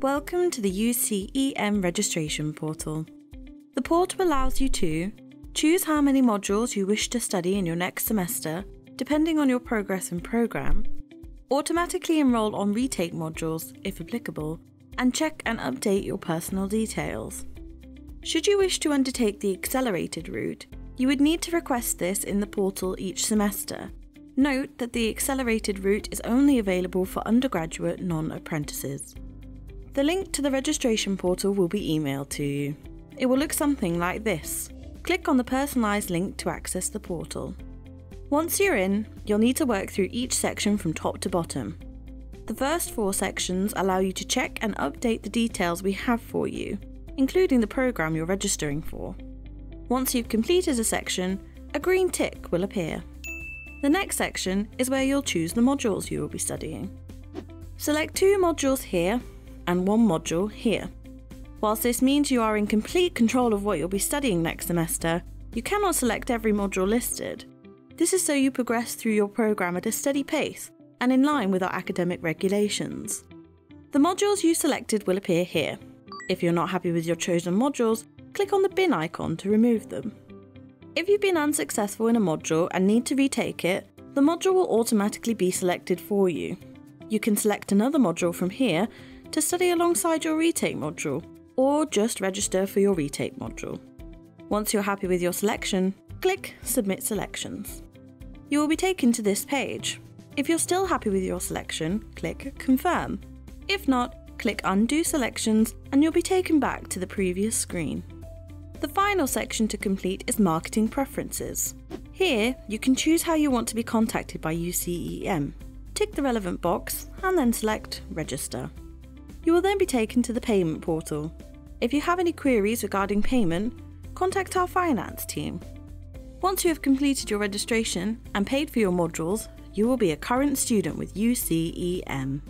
Welcome to the UCEM registration portal. The portal allows you to choose how many modules you wish to study in your next semester, depending on your progress and program, automatically enroll on retake modules, if applicable, and check and update your personal details. Should you wish to undertake the accelerated route, you would need to request this in the portal each semester. Note that the accelerated route is only available for undergraduate non-apprentices. The link to the registration portal will be emailed to you. It will look something like this. Click on the personalised link to access the portal. Once you're in, you'll need to work through each section from top to bottom. The first 4 sections allow you to check and update the details we have for you, including the programme you're registering for. Once you've completed a section, a green tick will appear. The next section is where you'll choose the modules you will be studying. Select 2 modules here and 1 module here. Whilst this means you are in complete control of what you'll be studying next semester, you cannot select every module listed. This is so you progress through your programme at a steady pace and in line with our academic regulations. The modules you selected will appear here. If you're not happy with your chosen modules, click on the bin icon to remove them. If you've been unsuccessful in a module and need to retake it, the module will automatically be selected for you. You can select another module from here to study alongside your retake module, or just register for your retake module. Once you're happy with your selection, click Submit Selections. You will be taken to this page. If you're still happy with your selection, click Confirm. If not, click Undo Selections and you'll be taken back to the previous screen. The final section to complete is Marketing Preferences. Here, you can choose how you want to be contacted by UCEM. Tick the relevant box and then select Register. You will then be taken to the payment portal. If you have any queries regarding payment, contact our finance team. Once you have completed your registration and paid for your modules, you will be a current student with UCEM.